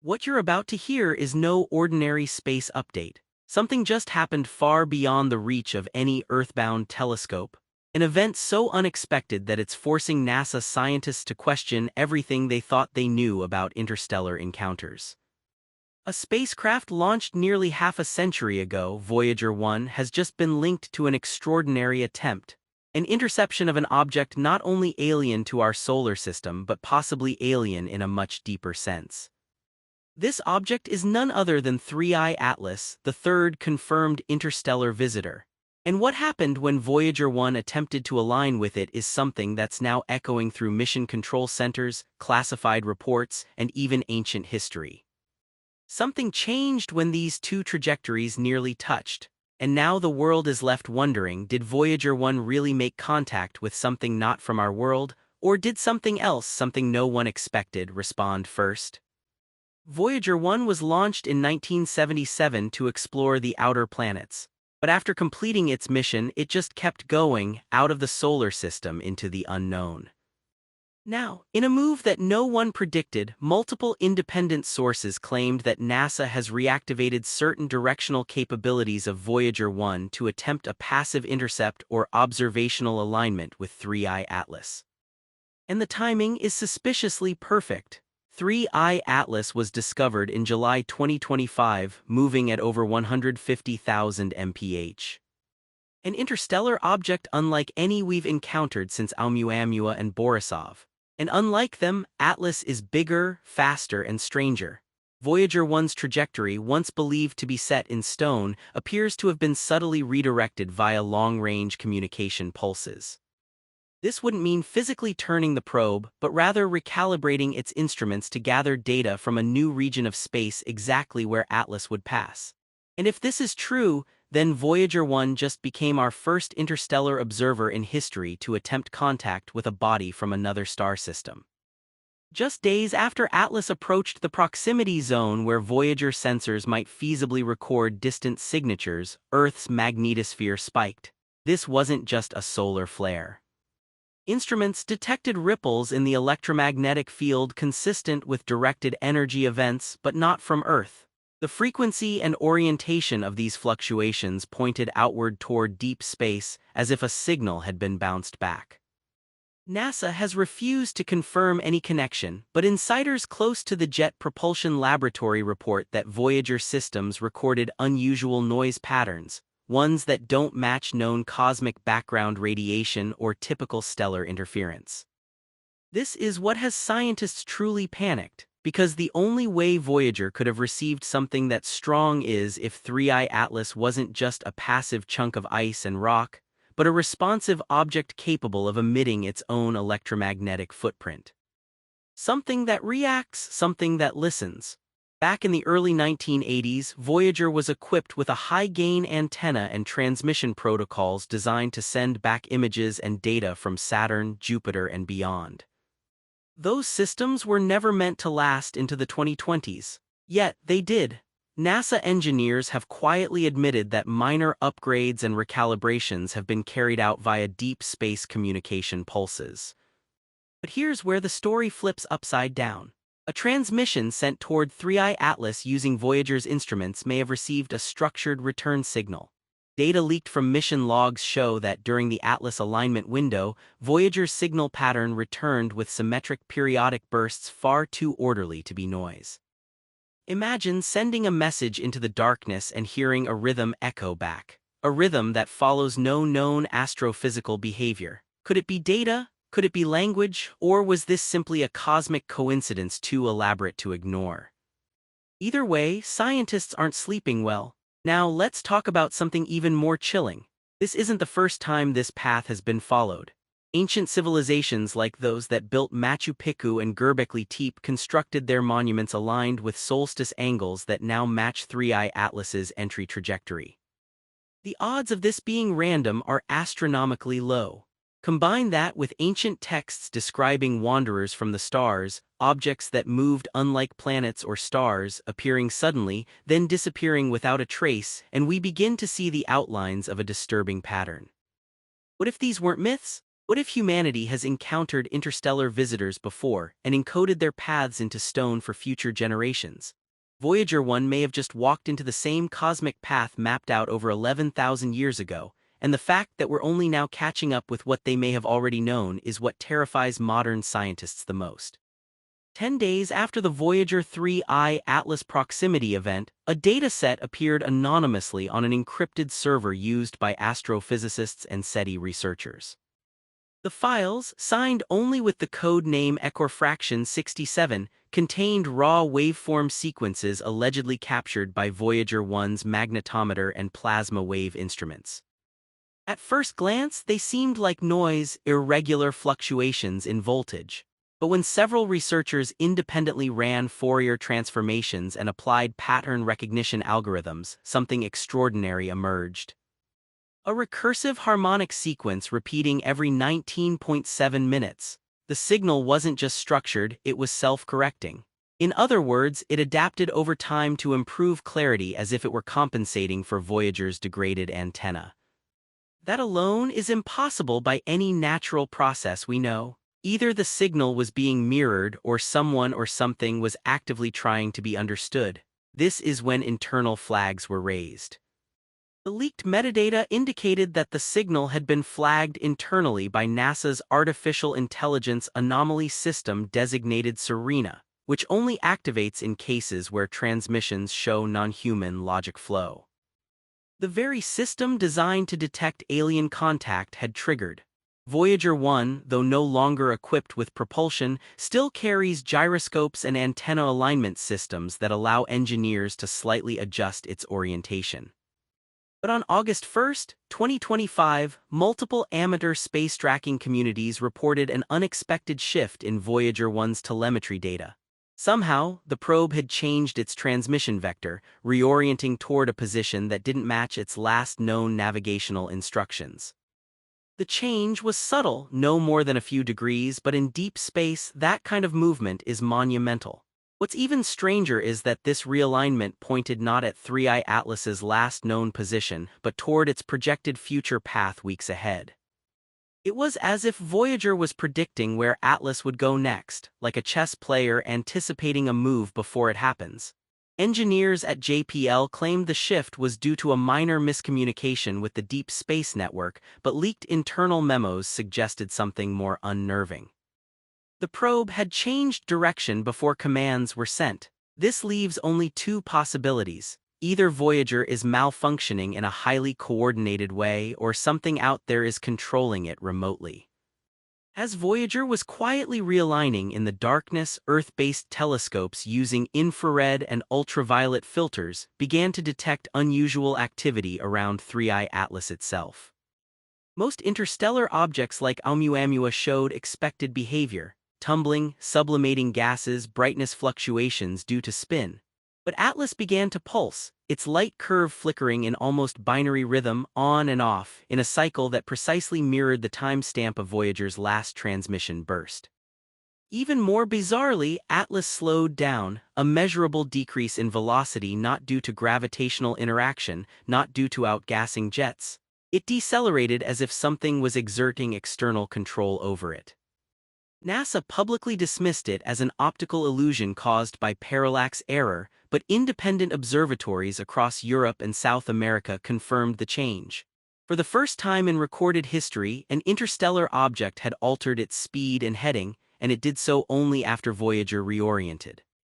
What you're about to hear is no ordinary space update. Something just happened far beyond the reach of any Earthbound telescope. An event so unexpected that it's forcing NASA scientists to question everything they thought they knew about interstellar encounters. A spacecraft launched nearly half a century ago, Voyager 1, has just been linked to an extraordinary attempt. An interception of an object not only alien to our solar system but possibly alien in a much deeper sense. This object is none other than 3I Atlas, the third confirmed interstellar visitor. And what happened when Voyager 1 attempted to align with it is something that's now echoing through mission control centers, classified reports, and even ancient history. Something changed when these two trajectories nearly touched, and now the world is left wondering, did Voyager 1 really make contact with something not from our world, or did something else, something no one expected, respond first? Voyager 1 was launched in 1977 to explore the outer planets, but after completing its mission it just kept going, out of the solar system into the unknown. Now, in a move that no one predicted, multiple independent sources claimed that NASA has reactivated certain directional capabilities of Voyager 1 to attempt a passive intercept or observational alignment with 3I Atlas. And the timing is suspiciously perfect. 3I Atlas was discovered in July 2025, moving at over 150,000 mph. An interstellar object unlike any we've encountered since Oumuamua and Borisov. And unlike them, Atlas is bigger, faster, and stranger. Voyager 1's trajectory, once believed to be set in stone, appears to have been subtly redirected via long-range communication pulses. This wouldn't mean physically turning the probe, but rather recalibrating its instruments to gather data from a new region of space exactly where Atlas would pass. And if this is true, then Voyager 1 just became our first interstellar observer in history to attempt contact with a body from another star system. Just days after Atlas approached the proximity zone where Voyager sensors might feasibly record distant signatures, Earth's magnetosphere spiked. This wasn't just a solar flare. Instruments detected ripples in the electromagnetic field consistent with directed energy events, but not from Earth. The frequency and orientation of these fluctuations pointed outward toward deep space, as if a signal had been bounced back. NASA has refused to confirm any connection, but insiders close to the Jet Propulsion Laboratory report that Voyager systems recorded unusual noise patterns, ones that don't match known cosmic background radiation or typical stellar interference. This is what has scientists truly panicked, because the only way Voyager could have received something that strong is if 3I Atlas wasn't just a passive chunk of ice and rock, but a responsive object capable of emitting its own electromagnetic footprint. Something that reacts, something that listens. Back in the early 1980s, Voyager was equipped with a high-gain antenna and transmission protocols designed to send back images and data from Saturn, Jupiter, and beyond. Those systems were never meant to last into the 2020s. Yet, they did. NASA engineers have quietly admitted that minor upgrades and recalibrations have been carried out via deep space communication pulses. But here's where the story flips upside down. A transmission sent toward 3I Atlas using Voyager's instruments may have received a structured return signal. Data leaked from mission logs show that during the Atlas alignment window, Voyager's signal pattern returned with symmetric periodic bursts far too orderly to be noise. Imagine sending a message into the darkness and hearing a rhythm echo back. A rhythm that follows no known astrophysical behavior. Could it be data? Could it be language? Or was this simply a cosmic coincidence too elaborate to ignore? Either way, scientists aren't sleeping well. Now let's talk about something even more chilling. This isn't the first time this path has been followed. Ancient civilizations like those that built Machu Picchu and Göbekli Tepe constructed their monuments aligned with solstice angles that now match 3I Atlas's entry trajectory. The odds of this being random are astronomically low. Combine that with ancient texts describing wanderers from the stars, objects that moved unlike planets or stars, appearing suddenly, then disappearing without a trace, and we begin to see the outlines of a disturbing pattern. What if these weren't myths? What if humanity has encountered interstellar visitors before and encoded their paths into stone for future generations? Voyager 1 may have just walked into the same cosmic path mapped out over 11,000 years ago, and the fact that we're only now catching up with what they may have already known is what terrifies modern scientists the most. 10 days after the Voyager 3I Atlas proximity event, a dataset appeared anonymously on an encrypted server used by astrophysicists and SETI researchers. The files, signed only with the code name Equifraction 67, contained raw waveform sequences allegedly captured by Voyager 1's magnetometer and plasma wave instruments. At first glance, they seemed like noise, irregular fluctuations in voltage. But when several researchers independently ran Fourier transformations and applied pattern recognition algorithms, something extraordinary emerged. A recursive harmonic sequence repeating every 19.7 minutes. The signal wasn't just structured, it was self-correcting. In other words, it adapted over time to improve clarity as if it were compensating for Voyager's degraded antenna. That alone is impossible by any natural process we know. Either the signal was being mirrored or someone or something was actively trying to be understood. This is when internal flags were raised. The leaked metadata indicated that the signal had been flagged internally by NASA's Artificial Intelligence Anomaly System designated SERENA, which only activates in cases where transmissions show non-human logic flow. The very system designed to detect alien contact had triggered. Voyager 1, though no longer equipped with propulsion, still carries gyroscopes and antenna alignment systems that allow engineers to slightly adjust its orientation. But on August 1, 2025, multiple amateur space tracking communities reported an unexpected shift in Voyager 1's telemetry data. Somehow, the probe had changed its transmission vector, reorienting toward a position that didn't match its last known navigational instructions. The change was subtle, no more than a few degrees, but in deep space, that kind of movement is monumental. What's even stranger is that this realignment pointed not at 3I Atlas's last known position, but toward its projected future path weeks ahead. It was as if Voyager was predicting where Atlas would go next, like a chess player anticipating a move before it happens. Engineers at JPL claimed the shift was due to a minor miscommunication with the Deep Space Network, but leaked internal memos suggested something more unnerving. The probe had changed direction before commands were sent. This leaves only two possibilities. Either Voyager is malfunctioning in a highly coordinated way or something out there is controlling it remotely. As Voyager was quietly realigning in the darkness, Earth-based telescopes using infrared and ultraviolet filters began to detect unusual activity around 3I Atlas itself. Most interstellar objects like Oumuamua showed expected behavior: tumbling, sublimating gases, brightness fluctuations due to spin. But Atlas began to pulse, its light curve flickering in almost binary rhythm, on and off, in a cycle that precisely mirrored the timestamp of Voyager's last transmission burst. Even more bizarrely, Atlas slowed down, a measurable decrease in velocity not due to gravitational interaction, not due to outgassing jets. It decelerated as if something was exerting external control over it. NASA publicly dismissed it as an optical illusion caused by parallax error, but independent observatories across Europe and South America confirmed the change. For the first time in recorded history, an interstellar object had altered its speed and heading, and it did so only after Voyager reoriented.